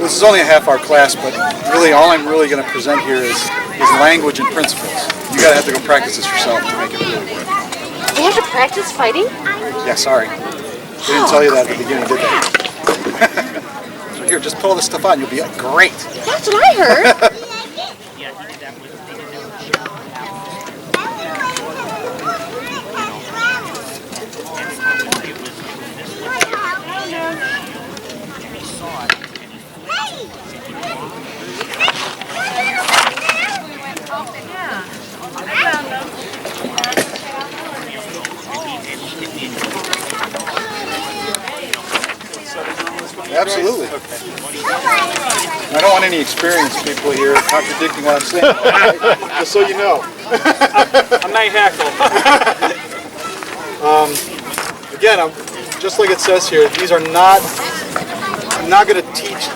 This is only a half-hour class, but really all I'm really going to present here is language and principles. You gotta have to go practice this yourself to make it really work. You have to practice fighting? Yeah, sorry. They didn't tell you that at the beginning, did they? So here, just pull this stuff out and you'll be great. That's what I heard. Absolutely. I don't want any experienced people here contradicting what I'm saying. Just so you know. I may heckle. Again, just like it says here, these are not. I'm not going to teach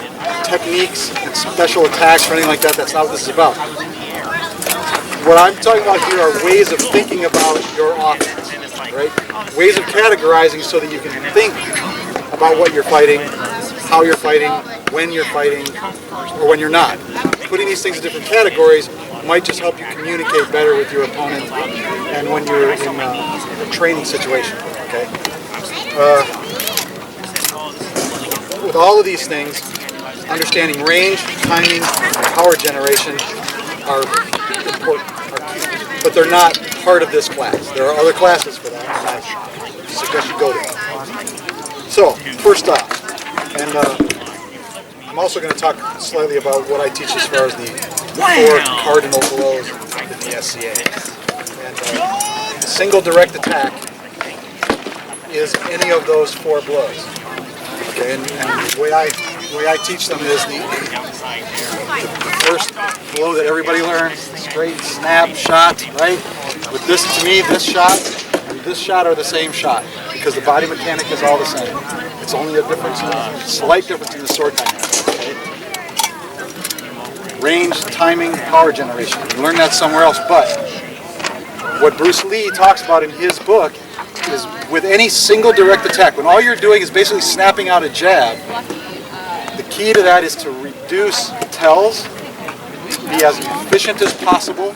techniques and special attacks or anything like that. That's not what this is about. What I'm talking about here are ways of thinking about your offense, right? Ways of categorizing so that you can think about what you're fighting, how you're fighting, when you're fighting, or when you're not. Putting these things in different categories might just help you communicate better with your opponent and when you're in a training situation, okay? With all of these things, understanding range, timing, and power generation are important, are key, but they're not part of this class. There are other classes for that, and I suggest you go to. So, first off, and I'm also going to talk slightly about what I teach as far as the 4 cardinal blows in the SCA. And single direct attack is any of those 4 blows. Okay, and the way I teach them is the first blow that everybody learns, straight, snap, shot, right? With this, to me, this shot and this shot are the same shot because the body mechanic is all the same. It's only a difference, slight difference in the sword dynamic. Okay? Range, timing, power generation. You learn that somewhere else, but what Bruce Lee talks about in his book is with any single direct attack, when all you're doing is basically snapping out a jab, the key to that is to reduce tells, be as efficient as possible,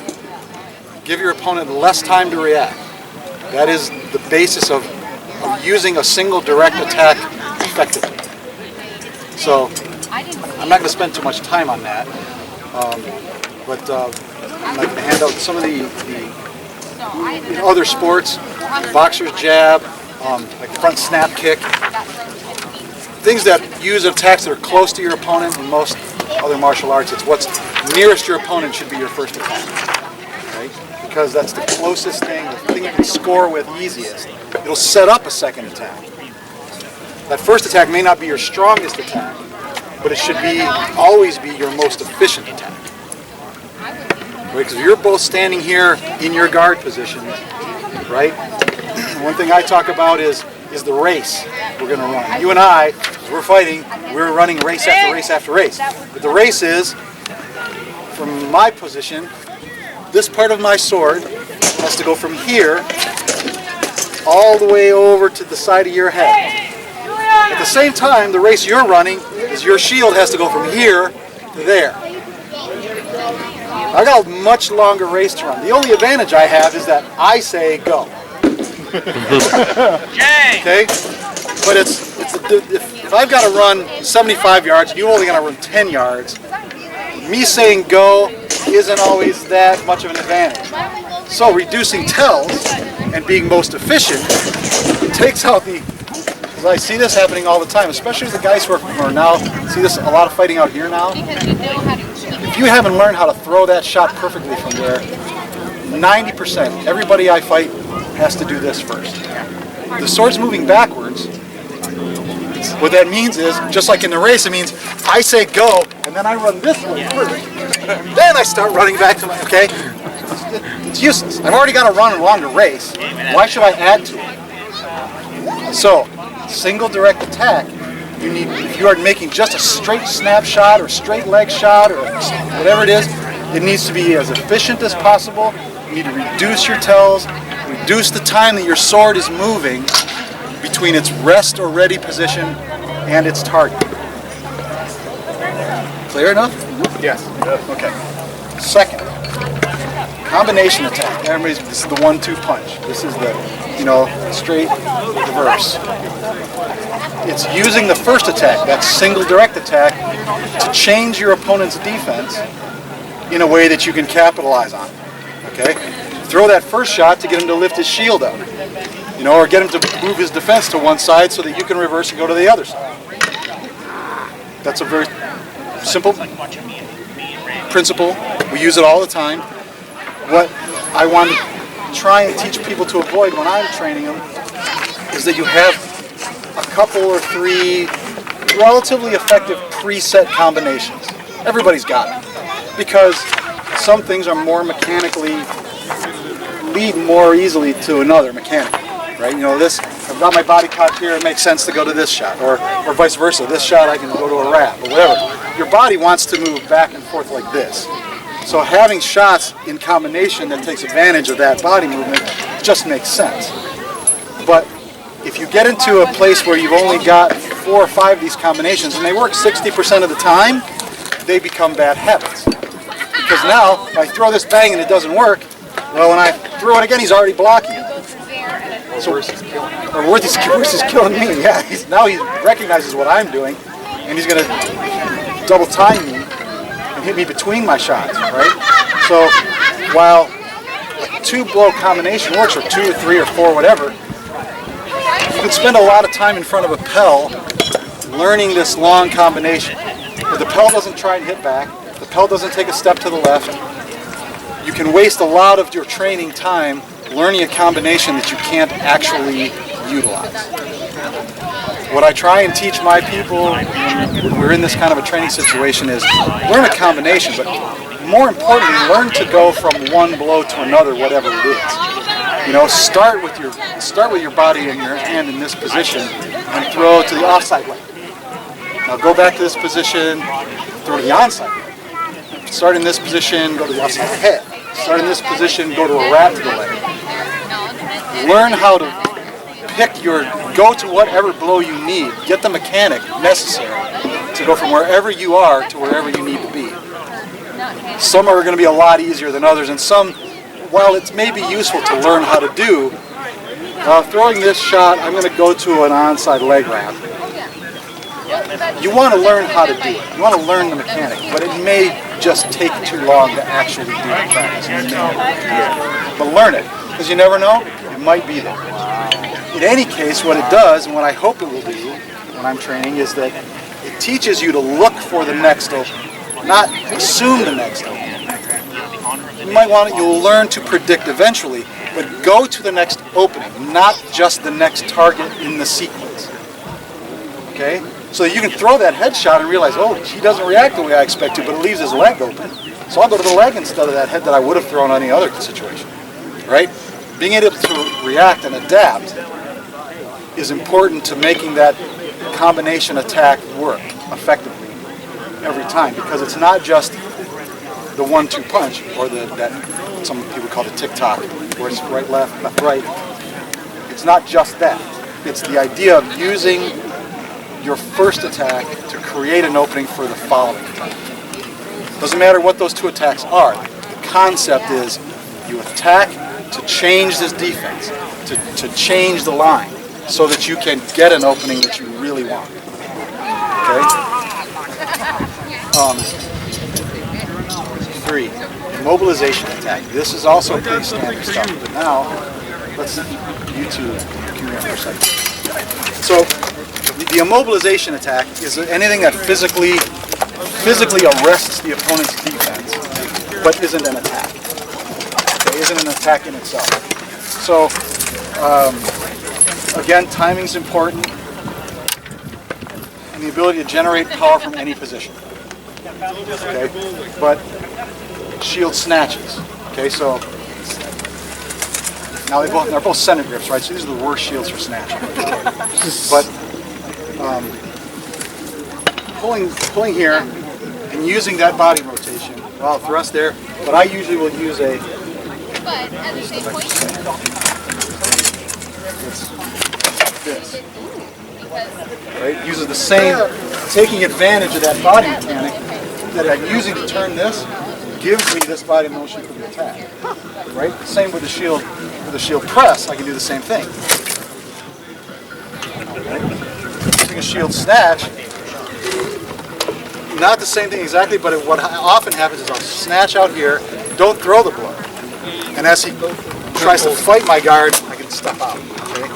give your opponent less time to react. That is the basis of using a single direct attack effectively. So I'm not going to spend too much time on that, but I'm going to hand out some of the in other sports, boxer's jab, like front snap kick, things that use attacks that are close to your opponent. In most other martial arts, it's what's nearest your opponent should be your first attack, right? Because that's the closest thing, the thing you can score with easiest. It'll set up a second attack. That first attack may not be your strongest attack, but it should always be your most efficient attack. Because you're both standing here in your guard position, right? One thing I talk about is the race we're going to run. You and I, as we're fighting, we're running race after race after race. But the race is, from my position, this part of my sword has to go from here all the way over to the side of your head. At the same time, the race you're running is your shield has to go from here to there. I got a much longer race to run. The only advantage I have is that I say go. Okay? But if I've got to run 75 yards and you only got to run 10 yards, me saying go isn't always that much of an advantage. So reducing tells and being most efficient takes out the, because I see this happening all the time, especially the guys who are now, see this a lot of fighting out here now. If you haven't learned how to throw that shot perfectly from there, 90%, everybody I fight has to do this first. The sword's moving backwards. What that means is, just like in the race, it means I say go, and then I run this way first. Then I start running back to my, okay? It's useless. I've already got to run a longer race. Why should I add to it? So, single direct attack, you need, if you are making just a straight snap shot or straight leg shot or whatever it is, it needs to be as efficient as possible. You need to reduce your tells, reduce the time that your sword is moving between its rest or ready position and its target. Clear enough? Yes. Okay. Second, combination attack. This is the 1-2 punch. This is the, straight reverse. It's using the first attack, that single direct attack, to change your opponent's defense in a way that you can capitalize on. Okay? Throw that first shot to get him to lift his shield up. Or get him to move his defense to one side so that you can reverse and go to the other side. That's a very simple principle. We use it all the time. What I want to try and teach people to avoid when I'm training them is that you have a couple or three relatively effective preset combinations. Everybody's got it. Because some things are more mechanically, lead more easily to another mechanically. Right? I've got my body caught here, it makes sense to go to this shot, or vice versa. This shot I can go to a wrap, or whatever. Your body wants to move back and forth like this. So having shots in combination that takes advantage of that body movement just makes sense. But if you get into a place where you've only got 4 or 5 of these combinations, and they work 60% of the time, they become bad habits. Because now, if I throw this bang and it doesn't work, well, when I throw it again, he's already blocking it. So, worse is killing me. Yeah, now he recognizes what I'm doing, and he's going to double time me and hit me between my shots, right? So while a 2-blow combination works, or 2 or 3 or 4, whatever, you can spend a lot of time in front of a Pell learning this long combination. If the Pell doesn't try and hit back, the Pell doesn't take a step to the left, you can waste a lot of your training time learning a combination that you can't actually utilize. What I try and teach my people when we're in this kind of a training situation is learn a combination, but more importantly, learn to go from one blow to another, whatever it is. Start with your body and your hand in this position and throw to the offside leg. Now go back to this position, throw to the onside leg. Start in this position, go to the offside head. Start in this position, go to a wrap to the leg. Learn how to go to whatever blow you need. Get the mechanic necessary to go from wherever you are to wherever you need to be. Some are going to be a lot easier than others, and some, while it may be useful to learn how to do, throwing this shot, I'm going to go to an onside leg wrap. You want to learn how to do it. You want to learn the mechanic, but it may just take too long to actually do the practice. But learn it, because you never know, it might be there. In any case, what it does, and what I hope it will do when I'm training, is that it teaches you to look for the next opening, not assume the next opening. You'll learn to predict eventually, but go to the next opening, not just the next target in the sequence. Okay? So you can throw that headshot and realize, oh, he doesn't react the way I expect to, but it leaves his leg open. So I'll go to the leg instead of that head that I would have thrown on any other situation. Right? Being able to react and adapt is important to making that combination attack work effectively every time, because it's not just the 1-2 punch, or that some people call the tick-tock, where it's right, left, right. It's not just that. It's the idea of using your first attack to create an opening for the following attack. Doesn't matter what those 2 attacks are. The concept is you attack to change this defense, to change the line, so that you can get an opening that you really want. Okay? 3, immobilization attack. This is also pretty standard stuff, but now, let's YouTube come here for a second. So, the immobilization attack is anything that physically arrests the opponent's defense, but isn't an attack. Okay, isn't an attack in itself. So, again, timing's important, and the ability to generate power from any position. Okay, but shield snatches. Okay, so now they're both center grips, right? So these are the worst shields for snatching. But pulling here and using that body rotation, well, thrust there. But I usually will use a. This. Right? Uses the same, taking advantage of that body mechanic that I'm using to turn this gives me this body motion for the attack. Right? Same with the shield. With the shield press, I can do the same thing. Right? Using a shield snatch, not the same thing exactly, but what often happens is I'll snatch out here, don't throw the blow, and as he tries to fight my guard, I can step out. Okay?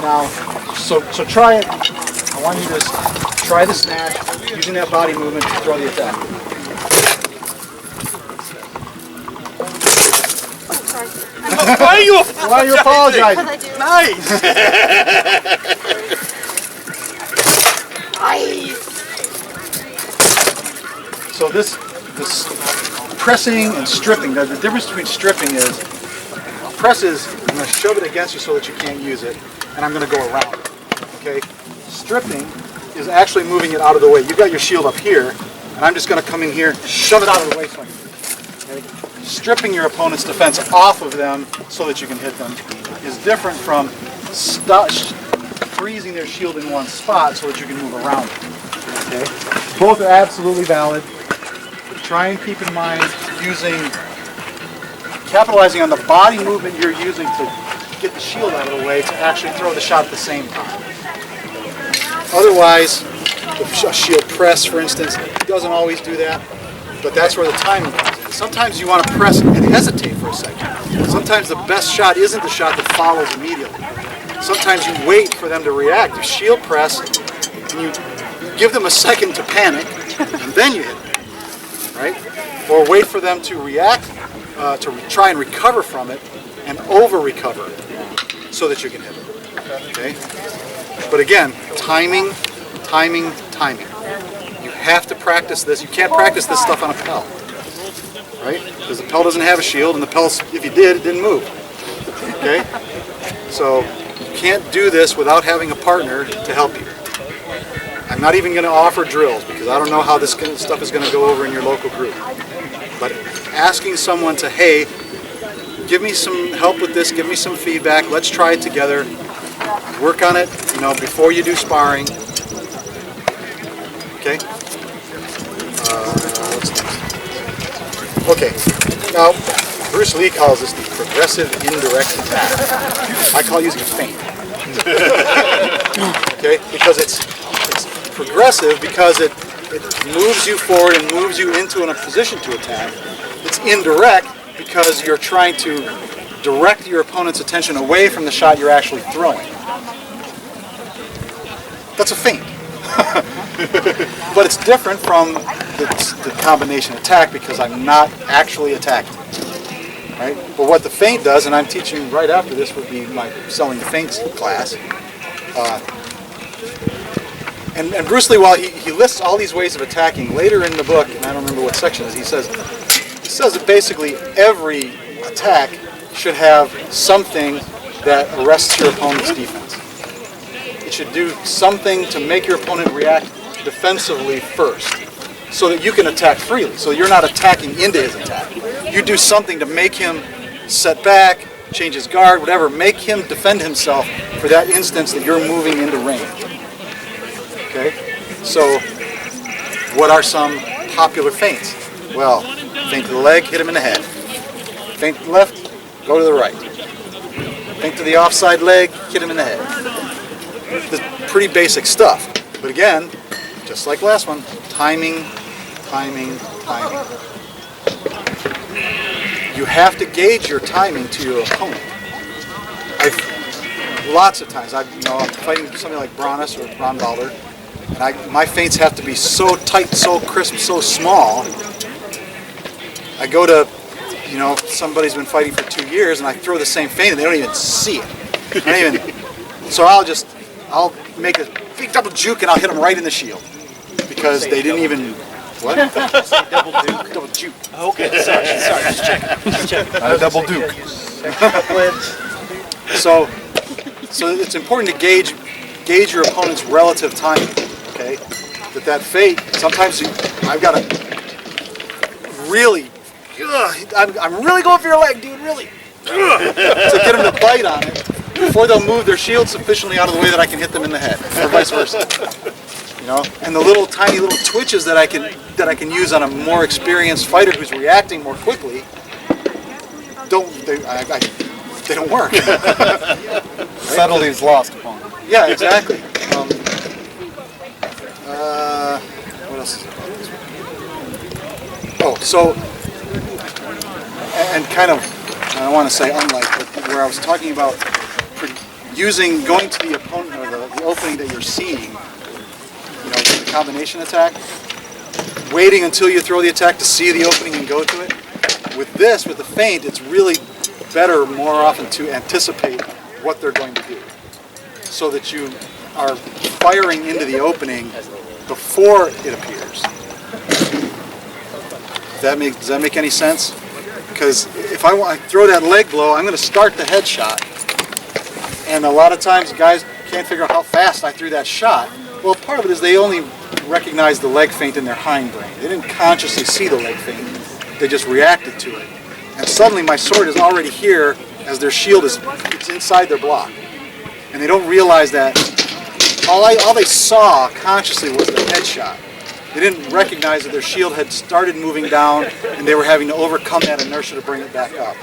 Now, so try it. I want you to try the snatch using that body movement to throw the attack. Why are you apologizing? Nice! So this pressing and stripping, the difference between stripping is, press is, I'm going to shove it against you so that you can't use it, and I'm going to go around it. Okay? Stripping is actually moving it out of the way. You've got your shield up here, and I'm just going to come in here, shove it out of the way so I can, okay? Stripping your opponent's defense off of them so that you can hit them is different from freezing their shield in one spot so that you can move around it. Okay? Both are absolutely valid. Try and keep in mind capitalizing on the body movement you're using to get the shield out of the way to actually throw the shot at the same time. Otherwise, the shield press, for instance, doesn't always do that, but that's where the timing comes in. Sometimes you want to press and hesitate for a second. Sometimes the best shot isn't the shot that follows immediately. Sometimes you wait for them to react. You shield press, and you give them a second to panic, and then you hit them. Right? Or wait for them to react, to try and recover from it, and over-recover so that you can hit them. Okay? But again, timing, timing, timing. You have to practice this. You can't practice this stuff on a Pell. Right? Because the Pell doesn't have a shield, and the Pell, if you did, it didn't move. Okay? So you can't do this without having a partner to help you. I'm not even going to offer drills because I don't know how this stuff is going to go over in your local group. But asking someone to, hey, give me some help with this, give me some feedback, let's try it together, work on it, before you do sparring. Okay? What's next? Okay. Now, Bruce Lee calls this the progressive indirect attack. I call using a feint. Okay? Because it's progressive because it moves you forward and moves you into a position to attack. It's indirect because you're trying to direct your opponent's attention away from the shot you're actually throwing. That's a feint. But it's different from the combination attack because I'm not actually attacking. Right? But what the feint does, and I'm teaching right after this would be my selling the feints class. And Bruce Lee, while he lists all these ways of attacking, later in the book, and I don't remember what section it is, he says that basically every attack should have something that arrests your opponent's defense. It should do something to make your opponent react defensively first, so that you can attack freely, so you're not attacking into his attack. You do something to make him set back, change his guard, whatever, make him defend himself for that instance that you're moving into range. Okay, so what are some popular feints? Well, feint to the leg, hit him in the head. Feint to the left, go to the right. Feint to the offside leg, hit him in the head. This is pretty basic stuff. But again, just like last one, timing, timing, timing. You have to gauge your timing to your opponent. Lots of times, I'm fighting something like Baroness or Ron Balder, and my feints have to be so tight, so crisp, so small. I go to, somebody's been fighting for 2 years, and I throw the same feint, and they don't even see it. So I'll make a big double juke, and I'll hit them right in the shield because they didn't even. What? Double duke. Double juke. Okay, sorry, just checking. Double duke. So it's important to gauge your opponent's relative timing. Okay, that feint. Sometimes I've got to really. I'm really going for your leg, dude. Really. To get them to bite on it before they'll move their shield sufficiently out of the way that I can hit them in the head, or vice versa. and the little tiny little twitches that I can use on a more experienced fighter who's reacting more quickly they don't work. Subtlety's lost upon them. Yeah, exactly. What else is there? Oh, so, and kind of, I don't want to say unlike, but where I was talking about going to the opponent or the opening that you're seeing, the combination attack, waiting until you throw the attack to see the opening and go to it. With the feint, it's really better more often to anticipate what they're going to do, so that you are firing into the opening before it appears. Does that make any sense? Because if I throw that leg blow, I'm going to start the headshot, and a lot of times guys can't figure out how fast I threw that shot. Well, part of it is they only recognize the leg feint in their hindbrain. They didn't consciously see the leg feint. They just reacted to it. And suddenly my sword is already here as their shield it's inside their block. And they don't realize that all they saw consciously was the headshot. They didn't recognize that their shield had started moving down and they were having to overcome that inertia to bring it back up.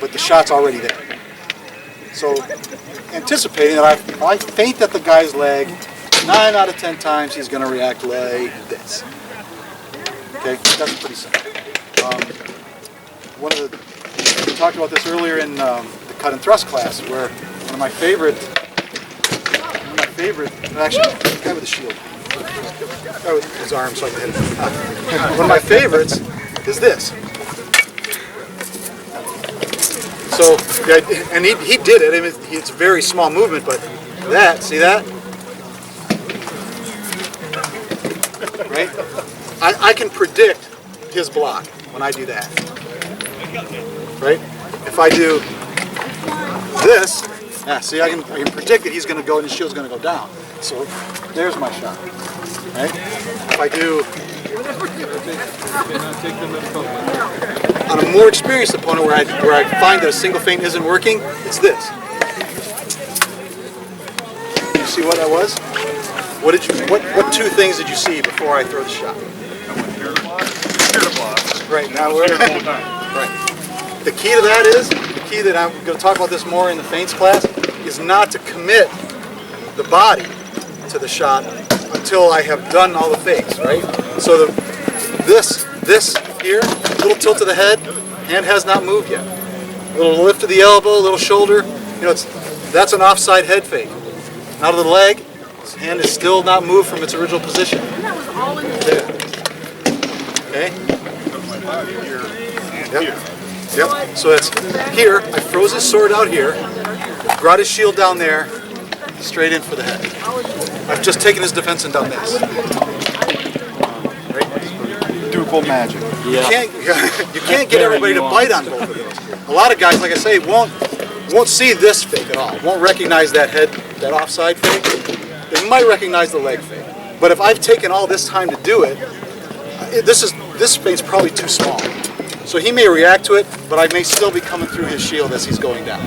But the shot's already there. So anticipating that if I feint at the guy's leg, 9 out of 10 times he's going to react like this. Okay, that's pretty simple. We talked about this earlier in the cut and thrust class, where one of my favorite, actually, the guy with the shield, guy with his arm so I can hit him. One of my favorites is this. So, and he did it. I mean, it's a very small movement, but see that? Right? I can predict his block when I do that. Right? If I do this, see, I can predict that he's going to go and his shield's going to go down. So there's my shot. Right? If I do on a more experienced opponent where I find that a single feint isn't working, it's this. You see what that was? What two things did you see before I throw the shot? Right, now we're right. The key to that I'm going to talk about this more in the feints class, is not to commit the body to the shot until I have done all the feints, right? So this here, little tilt of the head, hand has not moved yet. A little lift of the elbow, a little shoulder, that's an offside head fake. Out of the leg, his hand is still not moved from its original position. There. Okay? Yep. So it's here, I froze his sword out here, brought his shield down there, straight in for the head. I've just taken his defense and done this. Right? Ducal magic. Yeah. You can't get everybody to bite on both of those. A lot of guys, like I say, won't see this fake at all. Won't recognize that that offside fake. They might recognize the leg fake. But if I've taken all this time to do it, this fake's probably too small. So he may react to it, but I may still be coming through his shield as he's going down.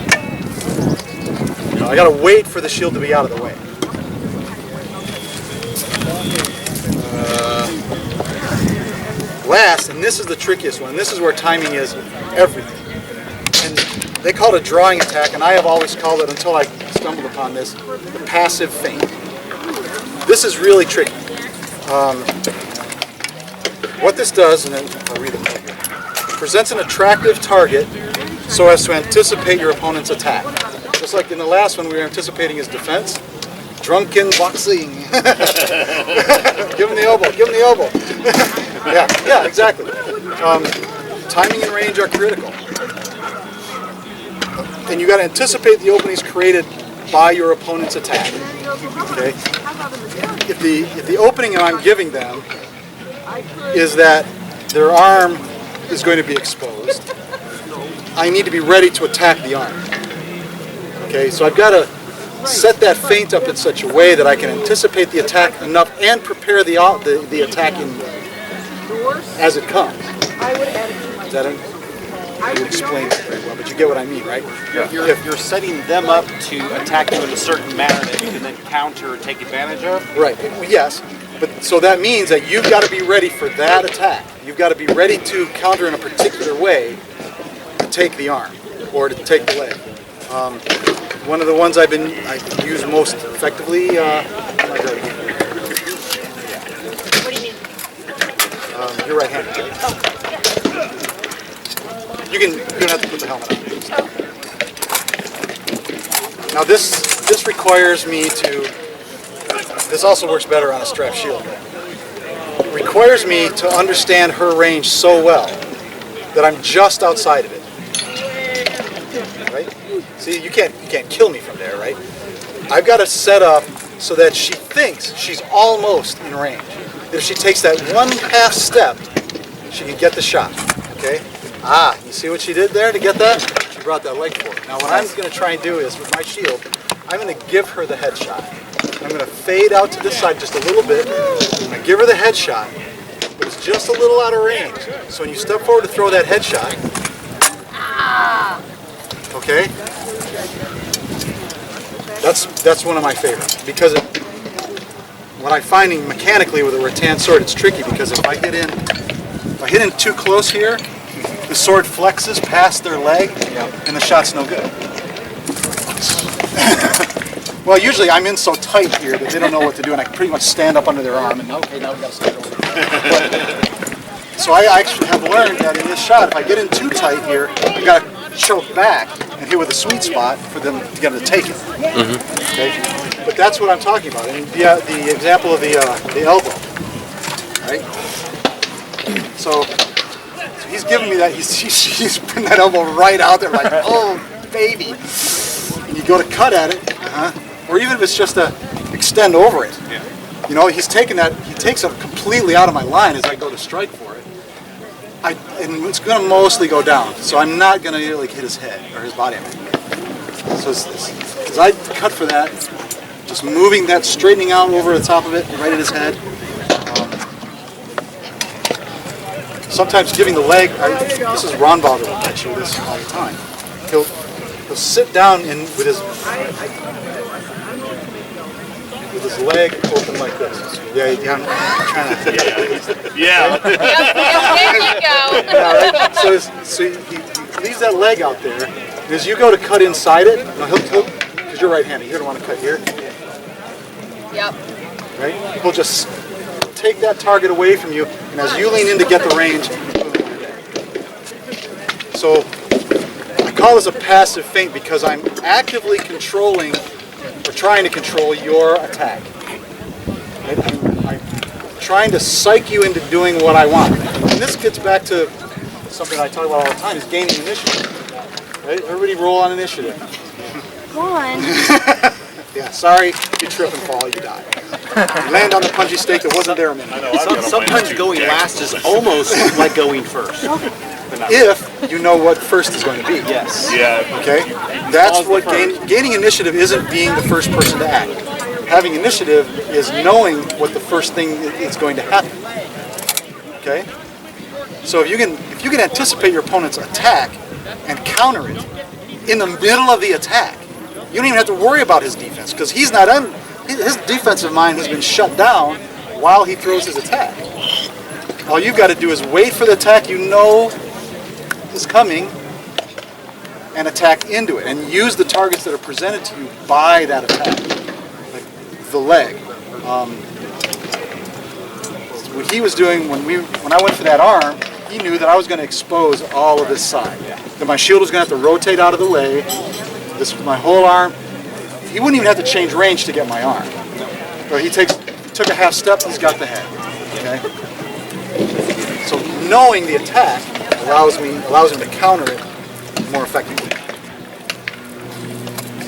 I gotta wait for the shield to be out of the way. Last, and this is the trickiest one, this is where timing is everything. And they call it a drawing attack, and I have always called it, until I stumbled upon this, the passive feint. This is really tricky. What this does, and then I'll read it here, presents an attractive target so as to anticipate your opponent's attack. Just like in the last one, we were anticipating his defense. Drunken boxing. Give him the elbow, give him the elbow. yeah, exactly. Timing and range are critical. And you got to anticipate the openings created by your opponent's attack. Okay? If the opening I'm giving them is that their arm is going to be exposed, I need to be ready to attack the arm. Okay, so I've got to set that feint up in such a way that I can anticipate the attack enough and prepare the attack as it comes. Is that it? didn't explain it very well, but you get what I mean, right? You're setting them up to attack you in a certain manner that you can then counter or take advantage of? Right, yes. But so that means that you've got to be ready for that attack. You've got to be ready to counter in a particular way to take the arm or to take the leg. One of the ones I use most effectively. What do you mean? You're right-handed, right? You don't have to put the helmet on. Now this requires me to. This also works better on a strap shield. It requires me to understand her range so well that I'm just outside of it. Right? See, you can't kill me from there, right? I've got to set up so that she thinks she's almost in range. If she takes that 1/2 step, she can get the shot. Okay? You see what she did there to get that? She brought that leg forward. Now what I'm going to try and do is, with my shield, I'm going to give her the headshot. I'm going to fade out to this side just a little bit. I'm going to give her the headshot, but it's just a little out of range. So when you step forward to throw that headshot, okay, that's one of my favorites because what I'm finding mechanically with a rattan sword, it's tricky because if I hit in too close here, the sword flexes past their leg, and the shot's no good. Well, usually I'm in so tight here that they don't know what to do, and I can pretty much stand up under their arm, and okay, now we got to stand over. So I actually have learned that in this shot, if I get in too tight here, I got to choke back and hit with a sweet spot for them to get them to take it. Okay, but that's what I'm talking about. And the example of the elbow, right? So he's giving me that. He's putting that elbow right out there, like, oh baby. And you go to cut at it. Or even if it's just to extend over it. You know, he's taking that, he takes it completely out of my line as I go to strike for it. And it's going to mostly go down, so I'm not going to like hit his head or his body. So as I cut for that, just moving that, straightening out over the top of it, right at his head. Sometimes giving the leg, this is Ron Balder will catch you with this all the time. He'll sit down with his leg open like this. Yeah, I'm trying to. Yep, there you go. So he leaves that leg out there. And as you go to cut inside it, because you're right-handed, you're going to want to cut here. Yep. Right? He'll just take that target away from you, and as you lean in to get the range, so I call this a passive feint because I'm actively controlling or trying to control your attack. I'm trying to psych you into doing what I want. And this gets back to something I talk about all the time, is gaining initiative. Right? Everybody roll on initiative. Go on. Yeah, sorry, you trip and fall, you die. You land on the punji stake that wasn't there a minute. Sometimes going last is almost like going first. If you know what first is going to be. Yes. Yeah. Okay? That's what gaining initiative isn't being the first person to act. Having initiative is knowing what the first thing is going to happen. Okay? So if you can anticipate your opponent's attack and counter it in the middle of the attack, you don't even have to worry about his defense because he's not his defensive mind has been shut down while he throws his attack. All you've got to do is wait for the attack you know is coming and attack into it and use the targets that are presented to you by that attack. Like the leg. What he was doing when I went for that arm, he knew that I was going to expose all of this side. That my shield was going to have to rotate out of the way. My whole arm. He wouldn't even have to change range to get my arm. So he took a half step, he's got the head. Okay? So knowing the attack allows him to counter it more effectively.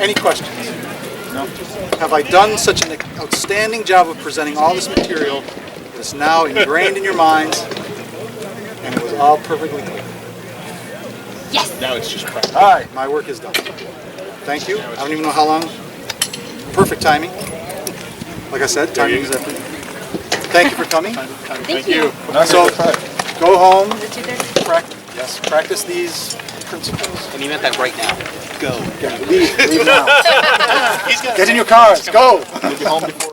Any questions? No? Have I done such an outstanding job of presenting all this material that is now ingrained in your minds and it was all perfectly clear? Yes. Now it's just practice. All right, my work is done. Thank you. I don't even know how long. Perfect timing. Like I said, timing is everything. Thank you for coming. Thank you. So, go home. Is it 2:30? Practice. Yes, practice these principles. And he meant that right now. Go. Leave now. Get in your cars, go! You'll be home before